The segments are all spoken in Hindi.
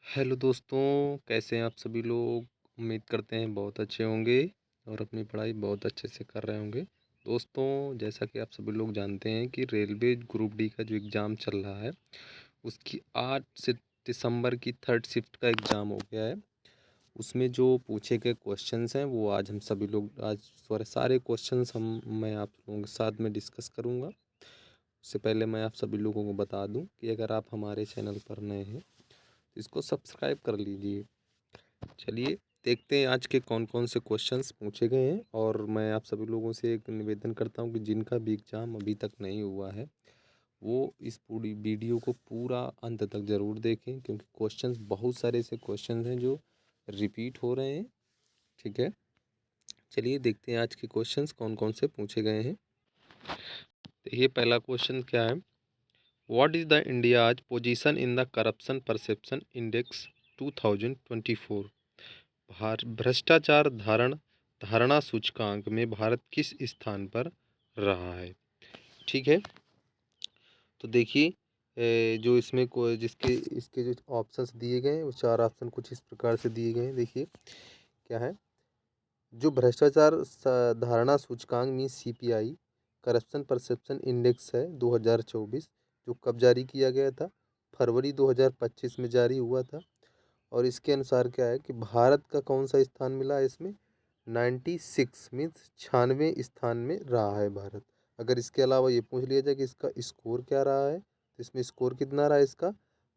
हेलो दोस्तों, कैसे हैं आप सभी लोग। उम्मीद करते हैं बहुत अच्छे होंगे और अपनी पढ़ाई बहुत अच्छे से कर रहे होंगे। दोस्तों, जैसा कि आप सभी लोग जानते हैं कि रेलवे ग्रुप डी का जो एग्ज़ाम चल रहा है, उसकी 8 से दिसंबर की थर्ड शिफ्ट का एग्ज़ाम हो गया है। उसमें जो पूछे गए क्वेश्चंस हैं वो आज हम सभी लोग आज सारे क्वेश्चंस मैं आप लोगों के साथ में डिस्कस करूँगा। उससे पहले मैं आप सभी लोगों को बता दूं कि अगर आप हमारे चैनल पर नए हैं तो इसको सब्सक्राइब कर लीजिए। चलिए देखते हैं आज के कौन कौन से क्वेश्चंस पूछे गए हैं। और मैं आप सभी लोगों से एक निवेदन करता हूं कि जिनका भी एग्ज़ाम अभी तक नहीं हुआ है वो इस पूरी वीडियो को पूरा अंत तक ज़रूर देखें, क्योंकि क्वेश्चंस बहुत सारे ऐसे क्वेश्चंस हैं जो रिपीट हो रहे हैं। ठीक है, चलिए देखते हैं आज के क्वेश्चंस कौन कौन से पूछे गए हैं। देखिए पहला क्वेश्चन क्या है। What is the India's position in the corruption perception index 2024। भ्रष्टाचार धारणा सूचकांक में भारत किस स्थान पर रहा है। ठीक है, तो देखिए जो इसमें को जिसके इसके जो ऑप्शंस दिए गए हैं वो चार ऑप्शन कुछ इस प्रकार से दिए गए हैं। देखिए क्या है, जो भ्रष्टाचार धारणा सूचकांक में सीपीआई करप्शन परसेप्शन इंडेक्स है 2024, जो कब जारी किया गया था, फरवरी 2025 में जारी हुआ था। और इसके अनुसार क्या है कि भारत का कौन सा स्थान मिला है इसमें, 96 मीन्स 96वें स्थान में रहा है भारत। अगर इसके अलावा ये पूछ लिया जाए कि इसका स्कोर क्या रहा है, तो इसमें स्कोर कितना रहा है इसका,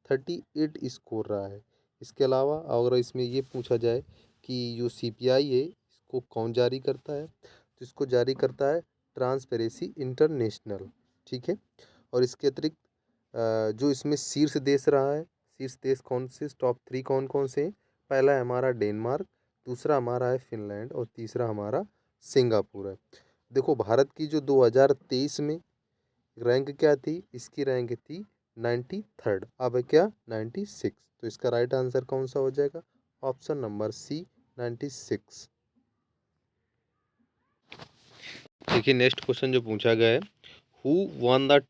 38 स्कोर रहा है। इसके अलावा अगर इसमें ये पूछा जाए कि जो सीपीआई है इसको कौन जारी करता है, तो इसको जारी करता है ट्रांसपेरेंसी इंटरनेशनल। ठीक है, और इसके अतिरिक्त जो इसमें शीर्ष देश रहा है, शीर्ष देश कौन से, टॉप 3 कौन कौन से हैं? पहला है हमारा डेनमार्क, दूसरा हमारा है फिनलैंड और तीसरा हमारा सिंगापुर है। देखो भारत की जो 2023 में रैंक क्या थी, इसकी रैंक थी 93rd, अब है क्या 96। तो इसका राइट आंसर कौन सा हो जाएगा, ऑप्शन नंबर सी 96। देखिए नेक्स्ट क्वेश्चन जो पूछा गया है, who one the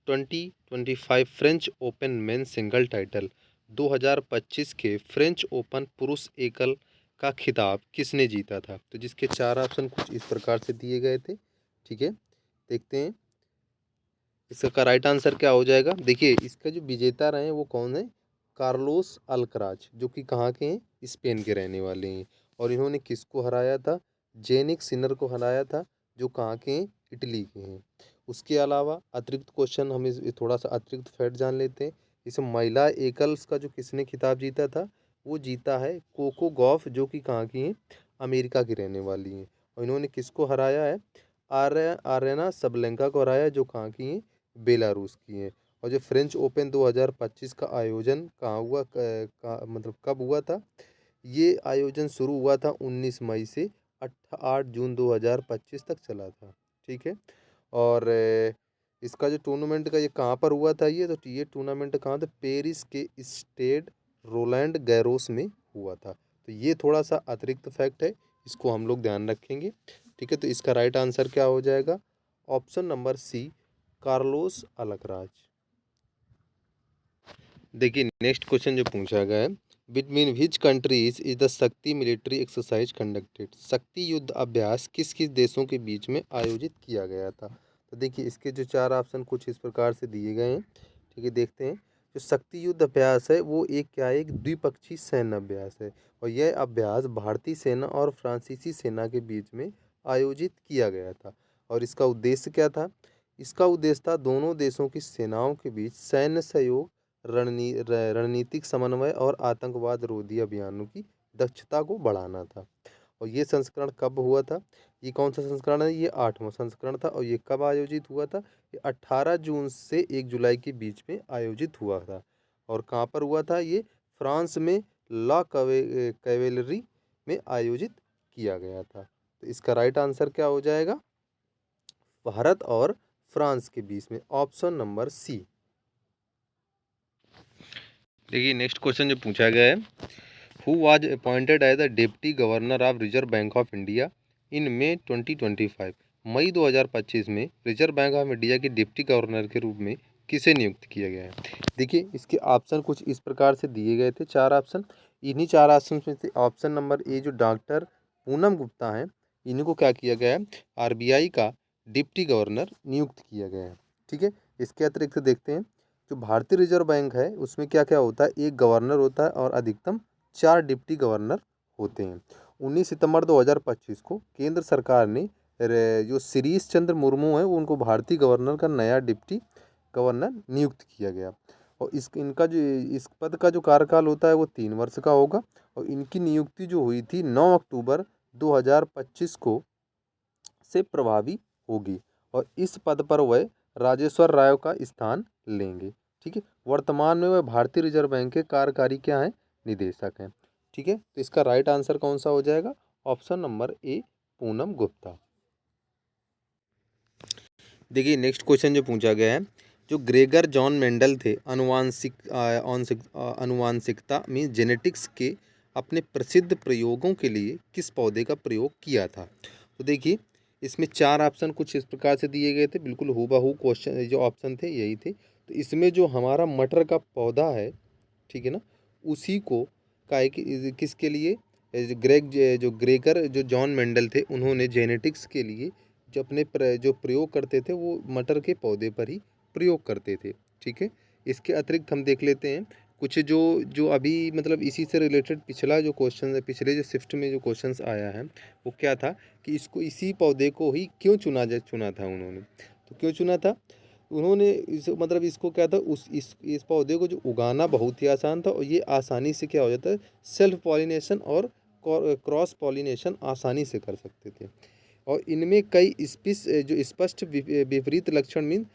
2025 French open men single title. 2025 के फ्रेंच ओपन पुरुष एकल का खिताब किसने जीता था। तो जिसके चार ऑप्शन कुछ इस प्रकार से दिए गए थे। ठीक है, देखते हैं इसका राइट आंसर क्या हो जाएगा। देखिए इसका जो विजेता रहे हैं वो कौन है, कार्लोस अल्कराज, जो कि कहाँ के हैं, स्पेन के रहने वाले हैं। और इन्होंने किसको हराया था, जेनिक सिनर को हराया था, जो कहाँ के हैं, इटली के हैं। उसके अलावा अतिरिक्त क्वेश्चन हम इस थोड़ा सा अतिरिक्त फैक्ट जान लेते हैं। इस महिला एकल्स का जो किसने खिताब जीता था, वो जीता है कोको गॉफ, जो कि कहाँ की हैं, अमेरिका की रहने वाली हैं। और इन्होंने किसको हराया है, आर्यना सबलेंका को हराया, जो कहाँ की हैं, बेलारूस की हैं। और जो फ्रेंच ओपन 2025 का आयोजन कहाँ हुआ, मतलब कब हुआ था, ये आयोजन शुरू हुआ था 19 मई से 8 जून 2025 तक चला था। ठीक है, और इसका जो टूर्नामेंट का ये कहाँ पर हुआ था, ये टूर्नामेंट कहाँ था, पेरिस के स्टेड रोलैंड गैरोस में हुआ था। तो ये थोड़ा सा अतिरिक्त फैक्ट है, इसको हम लोग ध्यान रखेंगे। ठीक है, तो इसका राइट आंसर क्या हो जाएगा, option number C Carlos Alcaraz. देखिए नेक्स्ट क्वेश्चन जो पूछा गया है, between which countries is the Shakti military exercise conducted. Shakti युद्ध अभ्यास किस किस देशों के बीच में आयोजित किया गया था। तो देखिए इसके जो चार ऑप्शन कुछ इस प्रकार से दिए गए हैं। ठीक है, देखते हैं। जो शक्ति युद्ध अभ्यास है वो एक क्या है, एक द्विपक्षीय सैन्य अभ्यास है। और यह अभ्यास भारतीय सेना और फ्रांसीसी सेना के बीच में आयोजित किया गया था। और इसका उद्देश्य क्या था, इसका उद्देश्य था दोनों देशों की सेनाओं के बीच सैन्य सहयोग, रणनीतिक समन्वय और आतंकवाद रोधी अभियानों की दक्षता को बढ़ाना था। और ये संस्करण कब हुआ था, ये कौन सा संस्करण है, ये 8वां संस्करण था। और ये कब आयोजित हुआ था, ये 18 जून से 1 जुलाई के बीच में आयोजित हुआ था। और कहाँ पर हुआ था, ये फ्रांस में ला कैवेलरी में आयोजित किया गया था। तो इसका राइट आंसर क्या हो जाएगा, भारत और फ्रांस के बीच में, ऑप्शन नंबर सी। देखिए नेक्स्ट क्वेश्चन जो पूछा गया है, who was appointed as the deputy governor of Reserve Bank of India in May 2025। मई 2025 में रिजर्व बैंक ऑफ इंडिया के डिप्टी गवर्नर के रूप में किसे नियुक्त किया गया है? देखिए इसके ऑप्शन कुछ इस प्रकार से दिए गए थे, 4 ऑप्शन। इन्हीं 4 ऑप्शन में से ऑप्शन नंबर ए जो डॉक्टर पूनम गुप्ता हैं, इनको क्या किया गया है, आरबीआई का डिप्टी गवर्नर नियुक्त किया गया है। ठीक है, इसके अतिरिक्त देखते हैं जो भारतीय रिजर्व बैंक है उसमें क्या क्या होता है, एक गवर्नर होता है और अधिकतम 4 डिप्टी गवर्नर होते हैं। 19 सितंबर 2025 को केंद्र सरकार ने जो शिरीष चंद्र मुर्मू है उनको भारतीय गवर्नर का नया डिप्टी गवर्नर नियुक्त किया गया। और इनका जो इस पद का जो कार्यकाल होता है वो 3 वर्ष का होगा। और इनकी नियुक्ति जो हुई थी 9 अक्टूबर 2025 को से प्रभावी होगी। और इस पद पर वह राजेश्वर राव का स्थान लेंगे। ठीक है, वर्तमान में वह भारतीय रिजर्व बैंक के कार्यकारी क्या हैं, निदेशक हैं। ठीक है, तो इसका राइट आंसर कौन सा हो जाएगा, option number A Poonam Gupta. देखिए नेक्स्ट क्वेश्चन जो पूछा गया है, जो ग्रेगर जॉन मेंडल थे अनुवांशिकता में जेनेटिक्स के अपने प्रसिद्ध प्रयोगों के लिए किस पौधे का प्रयोग किया था? तो देखिए इसमें 4 ऑप्शन कुछ इस प्रकार से दिए गए थे, बिल्कुल हूबहू क्वेश्चन जो ऑप्शन थे यही थे। तो इसमें जो हमारा मटर का पौधा है, ठीक है ना, उसी को का है कि किसके लिए, जो ग्रेगर जो जॉन मेंडल थे उन्होंने जेनेटिक्स के लिए जो अपने जो प्रयोग करते थे वो मटर के पौधे पर ही प्रयोग करते थे। ठीक है, इसके अतिरिक्त हम देख लेते हैं कुछ जो जो अभी मतलब इसी से रिलेटेड पिछला जो क्वेश्चन है, पिछले जो शिफ्ट में जो क्वेश्चंस आया है वो क्या था कि इसको इसी पौधे को ही क्यों चुना था उन्होंने। तो क्यों चुना था उन्होंने, इस मतलब इसको क्या था, इस पौधे को जो उगाना बहुत ही आसान था और ये आसानी से क्या हो जाता है, सेल्फ पॉलिनेशन और क्रॉस पॉलिनेशन आसानी से कर सकते थे। और इनमें कई जो स्पष्ट विपरीत लक्षण मीन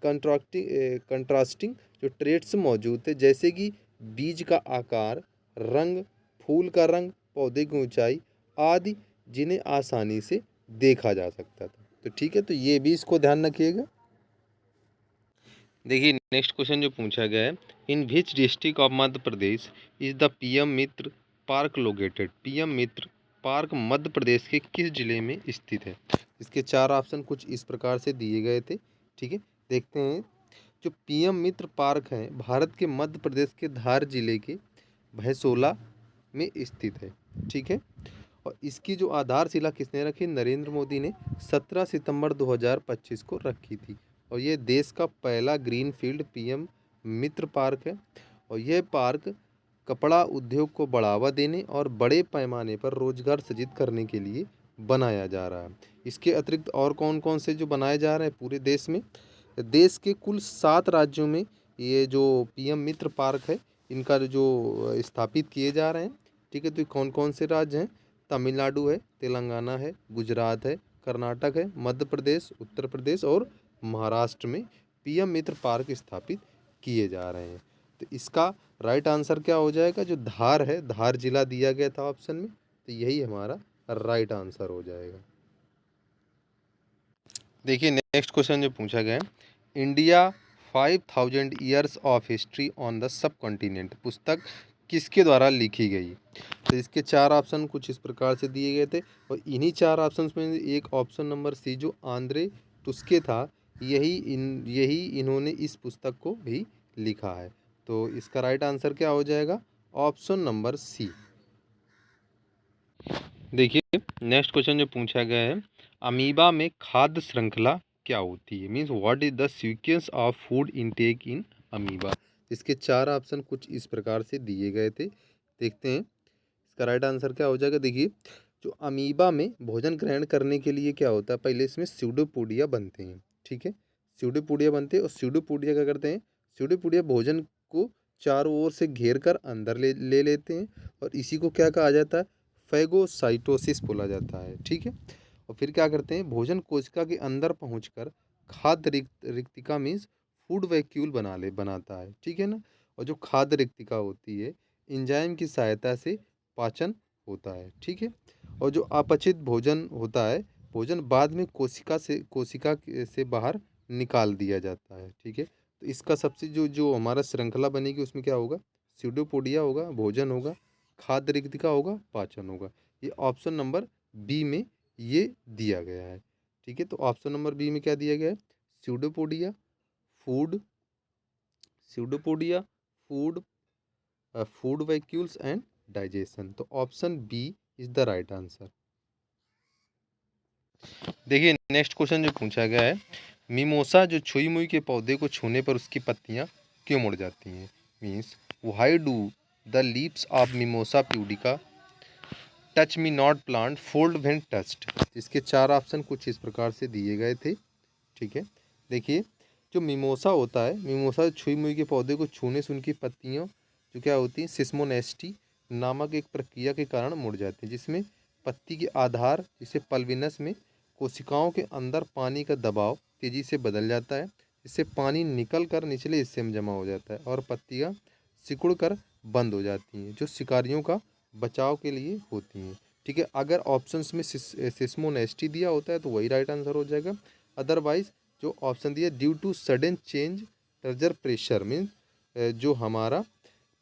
कंट्रास्टिंग जो ट्रेट्स मौजूद थे, जैसे कि बीज का आकार, रंग, फूल का रंग, पौधे की ऊंचाई आदि, जिन्हें आसानी से देखा जा सकता था। तो ठीक है, तो ये भी इसको ध्यान रखिएगा। देखिए नेक्स्ट क्वेश्चन जो पूछा गया है, in which district of Madhya Pradesh is the PM Mitra park located? PM Mitra park Madhya Pradesh के किस जिले में स्थित है? इसके 4 ऑप्शन कुछ इस प्रकार से दिए गए थे। ठीक है, देखते हैं जो पीएम मित्र पार्क है भारत के मध्य प्रदेश के धार जिले के भैंसोला में स्थित है। ठीक है, और इसकी जो आधारशिला किसने रखी, नरेंद्र मोदी ने 17 सितंबर 2025 को रखी थी। और ये देश का पहला ग्रीनफील्ड पीएम मित्र पार्क है। और यह पार्क कपड़ा उद्योग को बढ़ावा देने और बड़े पैमाने पर रोजगार सृजित करने के लिए बनाया जा रहा है। इसके अतिरिक्त और कौन कौन से जो बनाए जा रहे हैं पूरे देश में, देश के कुल 7 राज्यों में ये जो पीएम मित्र पार्क है इनका जो स्थापित किए जा रहे हैं। ठीक है, तो कौन कौन से राज्य हैं, तमिलनाडु है, तेलंगाना है, गुजरात है, कर्नाटक है, मध्य प्रदेश, उत्तर प्रदेश और महाराष्ट्र में पीएम मित्र पार्क स्थापित किए जा रहे हैं। तो इसका राइट आंसर क्या हो जाएगा, जो धार है, धार जिला दिया गया था ऑप्शन में, तो यही हमारा राइट आंसर हो जाएगा। देखिए नेक्स्ट क्वेश्चन जो पूछा गया है, India 5000 years of history on the sub continent पुस्तक किसके द्वारा लिखी गई? तो इसके 4 ऑप्शन कुछ इस प्रकार से दिए गए थे। और इन्हीं 4 ऑप्शंस में एक ऑप्शन नंबर सी जो आंद्रे टुस्के था, यही इन्होंने इस पुस्तक को भी लिखा है। तो इसका राइट आंसर क्या हो जाएगा, ऑप्शन नंबर सी। देखिए नेक्स्ट क्वेश्चन जो पूछा गया है, अमीबा में खाद्य श्रृंखला क्या होती है, means what is the sequence of food intake in amoeba? इसके 4 ऑप्शन कुछ इस प्रकार से दिए गए थे, देखते हैं इसका राइट आंसर क्या हो जाएगा। देखिए जो अमीबा में भोजन ग्रहण करने के लिए क्या होता है, पहले इसमें स्यूडोपोडिया बनते हैं। ठीक है, स्यूडोपोडिया बनते हैं और स्यूडोपोडिया क्या करते हैं, स्यूडोपोडिया भोजन को चारों ओर से घेर कर अंदर ले लेते हैं और इसी को क्या कहा जाता है, फैगोसाइटोसिस बोला जाता है। ठीक है, और फिर क्या करते हैं, भोजन कोशिका के अंदर पहुंचकर खाद्य रिक्तिका मीन्स फूड वैक्यूल बनाता है। ठीक है ना, और जो खाद्य रिक्तिका होती है एंजाइम की सहायता से पाचन होता है। ठीक है, और जो अपचित भोजन होता है, भोजन बाद में कोशिका से बाहर निकाल दिया जाता है। ठीक है, तो इसका सबसे जो जो हमारा श्रृंखला बनेगी उसमें क्या होगा, स्यूडोपोडिया होगा, भोजन होगा, खाद्य रिक्तिका होगा, पाचन होगा। ये ऑप्शन नंबर बी में ये दिया गया है। ठीक है, तो ऑप्शन नंबर बी में क्या दिया गया है, pseudopodia, food pseudopodia, food food vacuoles and digestion. तो option B is the right answer. देखिए नेक्स्ट क्वेश्चन जो पूछा गया है, मिमोसा जो छुई मुई के पौधे को छूने पर उसकी पत्तियां क्यों मुड़ जाती हैं? Means why do the leaves of mimosa pudica touch me not plant fold when touched. इसके चार ऑप्शन कुछ इस प्रकार से दिए गए थे। ठीक है, देखिए जो मिमोसा होता है, मिमोसा छुई मुई के पौधे को छूने से उनकी पत्तियां जो क्या होती हैं, सिस्मोनेस्टी नामक एक प्रक्रिया के कारण मुड़ जाती हैं, जिसमें पत्ती के आधार जिसे पल्विनस में कोशिकाओं के अंदर पानी का दबाव तेजी से बदल जाता है, जिससे पानी निकल कर निचले हिस्से में जमा हो जाता है और पत्तियां सिकुड़ कर बंद हो जाती हैं, जो शिकारियों का बचाव के लिए होती हैं। ठीक है, अगर ऑप्शंस में सिस्मोनेस्टी दिया होता है तो वही राइट आंसर हो जाएगा। अदरवाइज जो ऑप्शन दिया due to sudden change turgor pressure means जो हमारा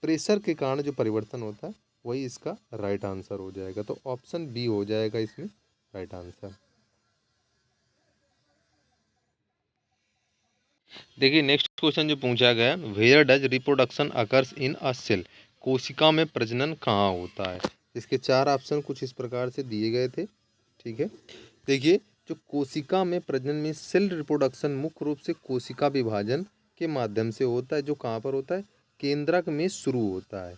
प्रेशर के कारण जो परिवर्तन होता है वही इसका राइट आंसर हो जाएगा। तो ऑप्शन बी हो जाएगा इसमें राइट आंसर। देखिए नेक्स्ट क्वेश्चन जो पूछा गया, where does reproduction occurs in a cell. कोशिका में प्रजनन कहाँ होता है? इसके चार ऑप्शन कुछ इस प्रकार से दिए गए थे। ठीक है, देखिए जो कोशिका में प्रजनन में सेल रिप्रोडक्शन मुख्य रूप से कोशिका विभाजन के माध्यम से होता है, जो कहाँ पर होता है, केंद्रक में शुरू होता है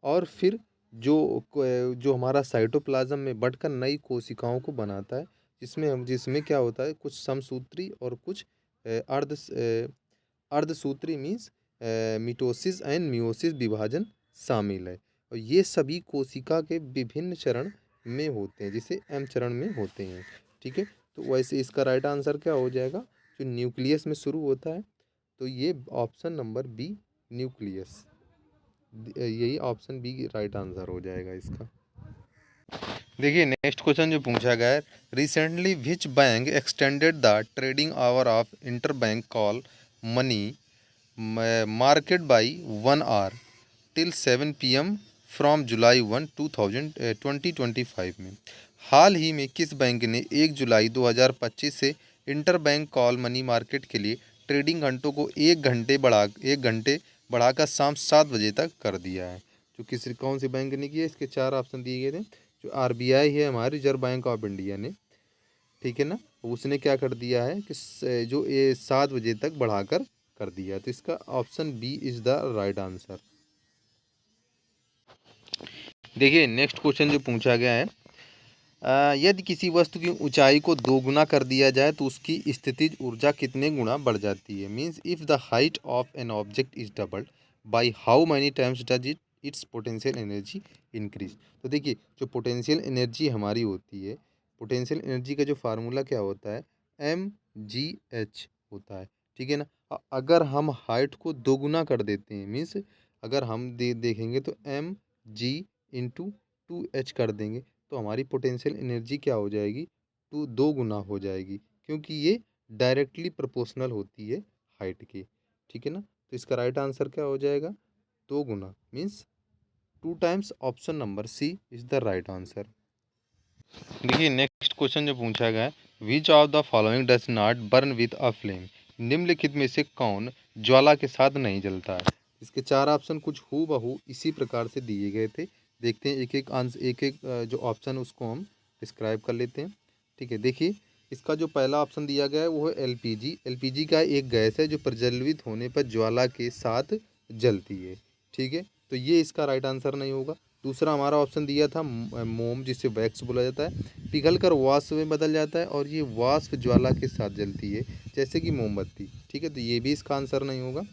और फिर जो हमारा साइटोप्लाज्म में बढ़कर नई कोशिकाओं को बनाता है, जिसमें क्या होता है, कुछ समसूत्री और कुछ अर्धसूत्री मीन्स मिटोसिस एंड मियोसिस विभाजन शामिल है। और ये सभी कोशिका के विभिन्न चरण में होते हैं, जिसे एम चरण में होते हैं। ठीक है, तो वैसे इसका राइट आंसर क्या हो जाएगा, जो न्यूक्लियस में शुरू होता है, तो ये ऑप्शन नंबर बी न्यूक्लियस, यही ऑप्शन बी राइट आंसर हो जाएगा इसका। देखिए नेक्स्ट क्वेश्चन जो पूछा गया है, recently which bank extended the trading hour of interbank call money market by 1 hour till 7 PM from July 1 2025 में। हाल ही में किस बैंक ने 1 जुलाई 2025 से इंटरबैंक कॉल मनी मार्केट के लिए ट्रेडिंग घंटों को 1 घंटे बढ़ाकर शाम 7 बजे तक कर दिया है? जो किसी कौन सी बैंक ने किया, इसके चार ऑप्शन दिए गए थे। जो आरबीआई है, हमारी रिजर्व बैंक ऑफ इंडिया ने, ठीक है ना, उसने क्या कर दिया है कि जो ये 7 बजे तक बढ़ाकर कर दिया। तो इसका option B is the right answer. देखिए नेक्स्ट क्वेश्चन जो पूछा गया है, यदि किसी वस्तु की ऊंचाई को 2 गुना कर दिया जाए तो उसकी स्थितिज ऊर्जा कितने गुना बढ़ जाती है? Means if the height of an object is doubled by how many times does it's potential energy increase. तो देखिए जो पोटेंशियल एनर्जी हमारी होती है, पोटेंशियल एनर्जी का जो फार्मूला क्या होता है, mgh होता है। ठीक है ना, अगर हम हाइट को 2 गुना कर देते हैं, मीन्स अगर हम देखेंगे तो mg × 2h कर देंगे, तो हमारी पोटेंशियल एनर्जी क्या हो जाएगी, 2 गुना हो जाएगी, क्योंकि ये डायरेक्टली प्रोपोर्शनल होती है हाइट के। ठीक है ना, तो इसका राइट आंसर क्या हो जाएगा, 2 गुना means 2 times. Option number C is the right answer. देखिए नेक्स्ट क्वेश्चन जो पूछा गया है, which of the following does not burn with a flame. निम्नलिखित में से कौन ज्वाला के साथ नहीं जलता है? इसके चार ऑप्शन कुछ हू बहू इसी प्रकार से दिए गए थे। देखते हैं एक एक आंसर, एक एक जो ऑप्शन उसको हम डिस्क्राइब कर लेते हैं। ठीक है, देखिए इसका जो पहला ऑप्शन दिया गया है वो है एलपीजी। एलपीजी का एक गैस है जो प्रज्वलित होने पर ज्वाला के साथ जलती है। ठीक है, तो ये इसका राइट आंसर नहीं होगा। दूसरा हमारा ऑप्शन दिया था मोम, जिसे वैक्स बोला जाता है, पिघलकर वाष्प में बदल जाता है और ये वाष्प ज्वाला के साथ जलती है, जैसे कि मोमबत्ती। ठीक है, तो ये भी इसका आंसर नहीं होगा।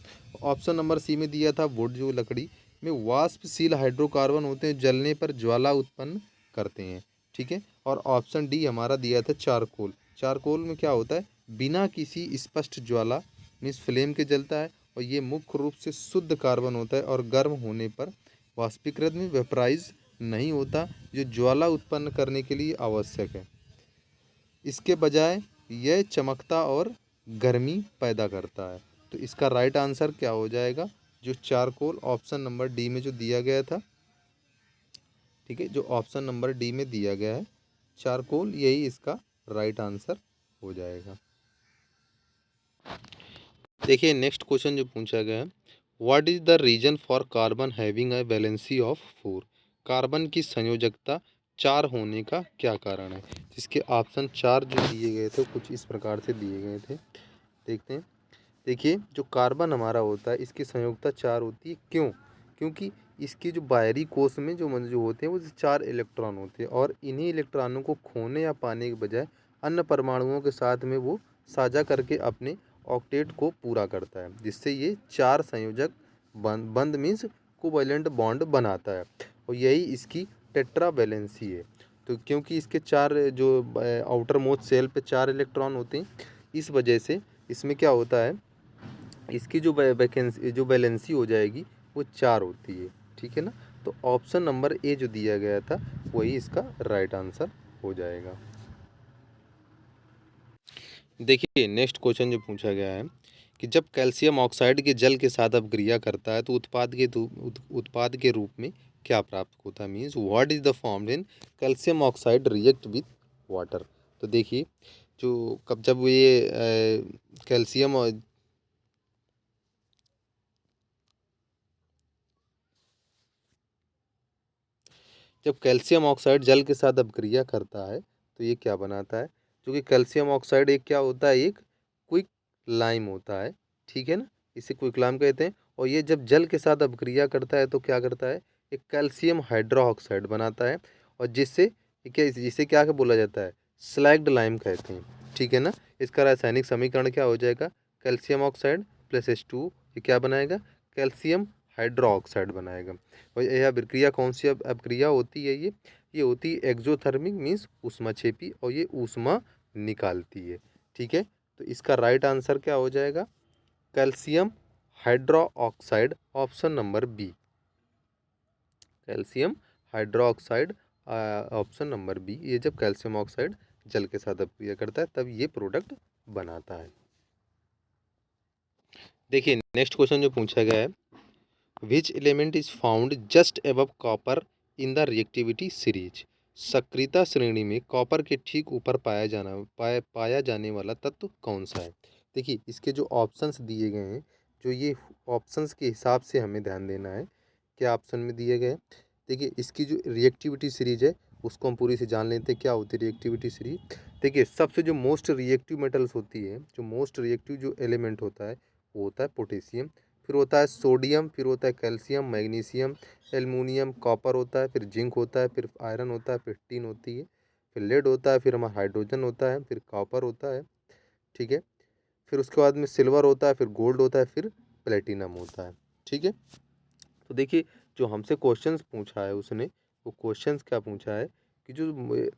ऑप्शन नंबर सी में दिया था वुड, जो लकड़ी में वाष्पशील हाइड्रोकार्बन होते हैं, जलने पर ज्वाला उत्पन्न करते हैं। ठीक है, और ऑप्शन डी हमारा दिया था चारकोल। चारकोल में क्या होता है, बिना किसी स्पष्ट ज्वाला मीन्स फ्लेम के जलता है और ये मुख्य रूप से शुद्ध कार्बन होता है और गर्म होने पर वाष्पीकृत में वेपराइज नहीं होता, जो ज्वाला उत्पन्न करने के लिए आवश्यक है। इसके बजाय यह चमकता और गर्मी पैदा करता है। तो इसका राइट आंसर क्या हो जाएगा, जो चारकोल, ऑप्शन नंबर डी में जो दिया गया था। ठीक है, जो ऑप्शन नंबर डी में दिया गया है चारकोल, यही इसका राइट आंसर हो जाएगा। देखिए नेक्स्ट क्वेश्चन जो पूछा गया है, what is the reason for carbon having a valency of 4? Carbon की संयोजकता 4 होने का क्या कारण है? जिसके ऑप्शन 4 जो दिए गए थे कुछ इस प्रकार से दिए गए थे, देखते हैं। देखिए, जो कार्बन हमारा होता है इसकी संयोजकता 4 होती है, क्यों? क्योंकि इसके जो बाहरी कोश में जो होते हैं वो 4 इलेक्ट्रॉन होते हैं और इन्हीं इलेक्ट्रॉनों को खोने या पाने के बजाय अन्य परमाणुओं के साथ में वो साझा करके अपने ऑक्टेट को पूरा करता है, जिससे ये 4 संयोजक बंद मीन्स कोवैलेंट बॉन्ड बनाता है और यही इसकी टेट्रा वैलेंसी है। तो क्योंकि इसके 4 जो आउटर मोस्ट शेल पे 4 इलेक्ट्रॉन होते हैं, इस वजह से इसमें क्या होता है, इसकी जो वैकेंसी जो वैलेंसी हो जाएगी वो 4 होती है, ठीक है ना। तो ऑप्शन नंबर ए जो दिया गया था वही इसका राइट आंसर हो जाएगा। देखिए, नेक्स्ट क्वेश्चन जो पूछा गया है कि जब कैल्शियम ऑक्साइड के जल के साथ अपक्रिया करता है तो उत्पाद के रूप में क्या प्राप्त होता है? Means what is the form in calcium oxide react with water. तो देखिए, जो कब जब ये कैल्शियम जब कैल्शियम ऑक्साइड जल के साथ अपक्रिया करता है तो ये क्या बनाता है? जो कि कैल्शियम ऑक्साइड एक क्या होता है, एक क्विक लाइम होता है, ठीक है ना। इसे क्विक लाइम कहते हैं और ये जब जल के साथ अपक्रिया करता है तो क्या करता है, एक कैल्शियम हाइड्रोक्साइड बनाता है और जिसे क्या बोला जाता है, स्लैग्ड लाइम कहते हैं, ठीक है ना। इसका रासायनिक समीकरण क्या हो जाएगा, कैल्शियम ऑक्साइड प्लस H2 ये क्या बनाएगा, कैल्शियम हाइड्रोक्साइड बनाएगा। और यह अभिक्रिया कौन सी अभिक्रिया होती है, ये होती है एक्जोथर्मिक मीन्स ऊष्माक्षेपी और ये ऊष्मा निकालती है, ठीक है। तो इसका राइट आंसर क्या हो जाएगा, calcium hydroxide, option number B, calcium hydroxide, option number B. ये जब कैल्शियम ऑक्साइड जल के साथ अभिक्रिया करता है तब ये प्रोडक्ट बनाता है। देखिए, नेक्स्ट क्वेश्चन जो पूछा गया है, which element is found just above copper in the reactivity series? सक्रियता श्रेणी में कॉपर के ठीक ऊपर पाया जाने वाला तत्व कौन सा है? देखिए, इसके जो ऑप्शंस दिए गए हैं, जो ये ऑप्शंस के हिसाब से हमें ध्यान देना है क्या ऑप्शन में दिए गए हैं। देखिए, इसकी जो रिएक्टिविटी सीरीज है उसको हम पूरी से जान लेते हैं क्या होती है रिएक्टिविटी सीरीज। देखिए, सबसे जो मोस्ट रिएक्टिव मेटल्स होती है, जो मोस्ट रिएक्टिव जो एलिमेंट होता है वो होता है पोटेशियम, फिर होता है सोडियम, फिर होता है कैल्शियम, मैग्नीशियम, एल्युमिनियम, कॉपर होता है, फिर जिंक होता है, फिर आयरन होता है, फिर टिन होती है, फिर लेड होता है, फिर हमारा हाइड्रोजन होता है, फिर कॉपर होता है, ठीक है। फिर उसके बाद में सिल्वर होता है, फिर गोल्ड होता है, फिर प्लेटिनम होता है, ठीक है। तो देखिए, जो हमसे क्वेश्चंस पूछा है उसने, वो क्वेश्चंस क्या पूछा है कि जो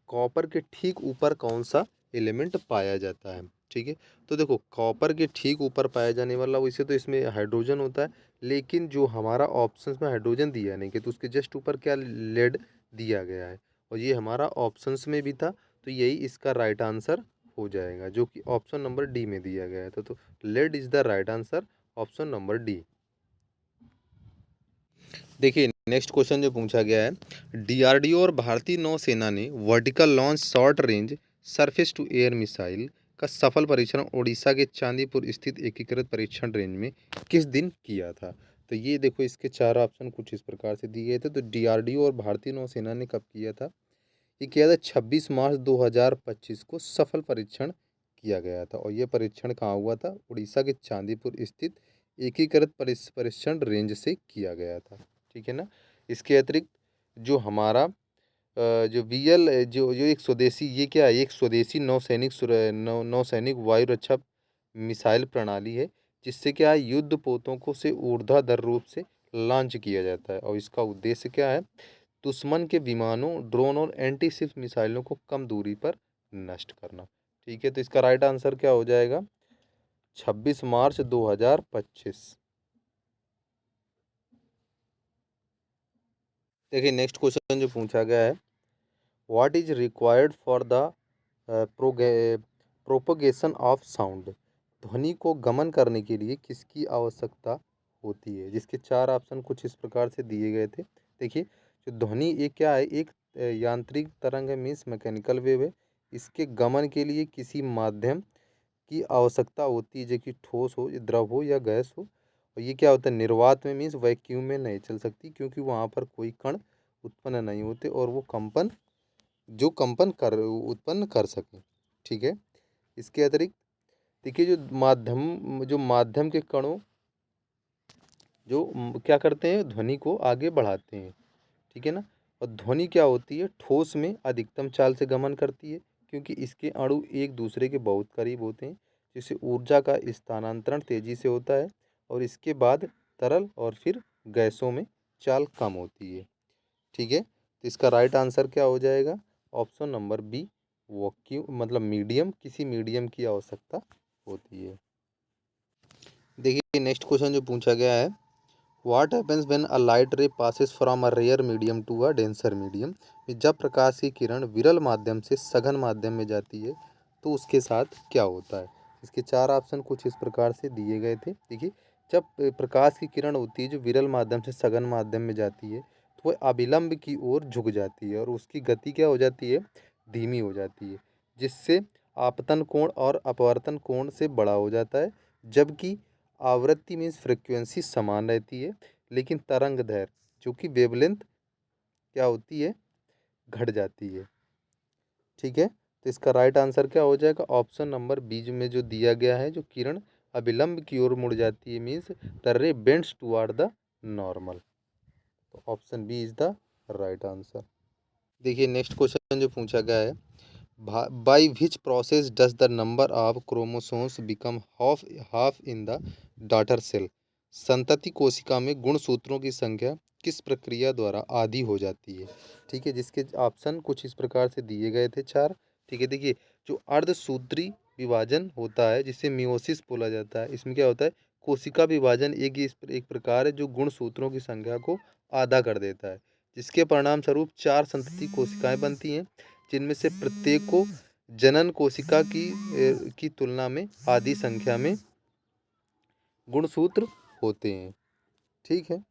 कॉपर के ठीक ऊपर कौन सा एलिमेंट पाया जाता है, ठीक है। तो देखो, कॉपर के ठीक ऊपर पाया जाने वाला वैसे तो इसमें हाइड्रोजन होता है, लेकिन जो हमारा ऑप्शंस में हाइड्रोजन दिया नहीं कि तो उसके जस्ट ऊपर क्या लेड दिया गया है और ये हमारा ऑप्शंस में भी था, तो यही इसका राइट आंसर हो जाएगा जो कि ऑप्शन नंबर डी में दिया गया है। तो lead is the right answer, option number D. देखिए, नेक्स्ट क्वेश्चन जो पूछा गया है, डीआरडीओ और भारतीय नौसेना ने vertical launch short range surface to air missile का सफल परीक्षण ओडिशा के चांदीपुर स्थित एकीकृत परीक्षण रेंज में किस दिन किया था? तो ये देखो, इसके 4 ऑप्शन कुछ इस प्रकार से दिए गए थे। तो डीआरडीओ और भारतीय नौसेना ने कब किया था? ये किया था 26 मार्च 2025 को सफल परीक्षण किया गया था और ये परीक्षण कहाँ हुआ था? उड़ीसा के चांदीपुर स्थित एकीकृत परीक्षण रेंज से किया गया था, ठीक है ना। इसके अतिरिक्त जो हमारा जो VL जो जो एक स्वदेशी, ये क्या है, एक स्वदेशी नौसैनिक वायु रक्षा मिसाइल प्रणाली है, जिससे क्या है, युद्ध पोतों को से ऊर्ध्वाधर रूप से लॉन्च किया जाता है और इसका उद्देश्य क्या है, दुश्मन के विमानों, ड्रोन और एंटी शिप मिसाइलों को कम दूरी पर नष्ट करना, ठीक है। तो इसका राइट आंसर क्या हो जाएगा, 26 मार्च 2025। देखिए, नेक्स्ट क्वेश्चन जो पूछा गया है, what is required for the propagation of sound? ध्वनि को गमन करने के लिए किसकी आवश्यकता होती है? जिसके 4 ऑप्शन कुछ इस प्रकार से दिए गए थे। देखिए, जो ध्वनि एक क्या है, एक यांत्रिक तरंग है, मीन्स मैकेनिकल वेव है। इसके गमन के लिए किसी माध्यम की आवश्यकता होती है जो कि ठोस हो, द्रव हो या गैस हो, और ये क्या होता है, निर्वात में मीन्स वैक्यूम में नहीं चल सकती, क्योंकि वहाँ पर कोई कण उत्पन्न नहीं होते और वो कंपन कर उत्पन्न कर सकें। ठीक है। इसके अतिरिक्त देखिए, जो माध्यम के कणों जो क्या करते हैं, ध्वनि को आगे बढ़ाते हैं। ठीक है ना। और ध्वनि क्या होती है, ठोस में अधिकतम चाल से गमन करती है, क्योंकि इसके अणु एक दूसरे के बहुत करीब होते हैं, जिससे ऊर्जा का स्थानांतरण तेजी से होता है। और इसके बाद तरल और फिर गैसों में चाल कम होती है। ठीक है। तो इसका राइट आंसर क्या हो जाएगा, ऑप्शन नंबर बी, वैक्यूम मतलब मीडियम, किसी मीडियम की आवश्यकता होती है। देखिए नेक्स्ट क्वेश्चन जो पूछा गया है, what happens when a light ray passes from a rare medium to a denser medium. जब प्रकाश की किरण विरल माध्यम से सघन माध्यम में जाती है तो उसके साथ क्या होता है। इसके चार ऑप्शन कुछ इस प्रकार से दिए गए थे। देखिए, जब प्रकाश की किरण होती है जो विरल माध्यम से सघन माध्यम में जाती है तो वह अभिलंब की ओर झुक जाती है और उसकी गति क्या हो जाती है, धीमी हो जाती है, जिससे आपतन कोण और अपवर्तन कोण से बड़ा हो जाता है। जबकि आवृत्ति मीन्स फ्रिक्वेंसी समान रहती है, लेकिन तरंग दैर्घ्य जो कि वेवलेंथ क्या होती है, घट जाती है। ठीक है। तो इसका राइट आंसर क्या हो जाएगा, ऑप्शन नंबर बी में जो दिया गया है, जो किरण अभिलंब की ओर मुड़ जाती है means the ray bends toward the normal. तो option B is the right answer. देखिए नेक्स्ट क्वेश्चन जो पूछा गया है, by which process does the number of chromosomes become half half in the daughter cell. संतति कोशिका में गुणसूत्रों की संख्या किस प्रक्रिया द्वारा आधी हो जाती है। ठीक है। जिसके ऑप्शन कुछ इस प्रकार से दिए गए थे चार। ठीक है। देखिए, जो अर्धसूत्री विभाजन होता है जिसे मियोसिस बोला जाता है, इसमें क्या होता है, कोशिका विभाजन एक प्रकार है जो गुणसूत्रों की संख्या को आधा कर देता है, जिसके परिणाम स्वरूप चार संतति कोशिकाएं बनती हैं, जिनमें से प्रत्येक को जनन कोशिका की तुलना में आधी संख्या में गुणसूत्र होते हैं। ठीक है।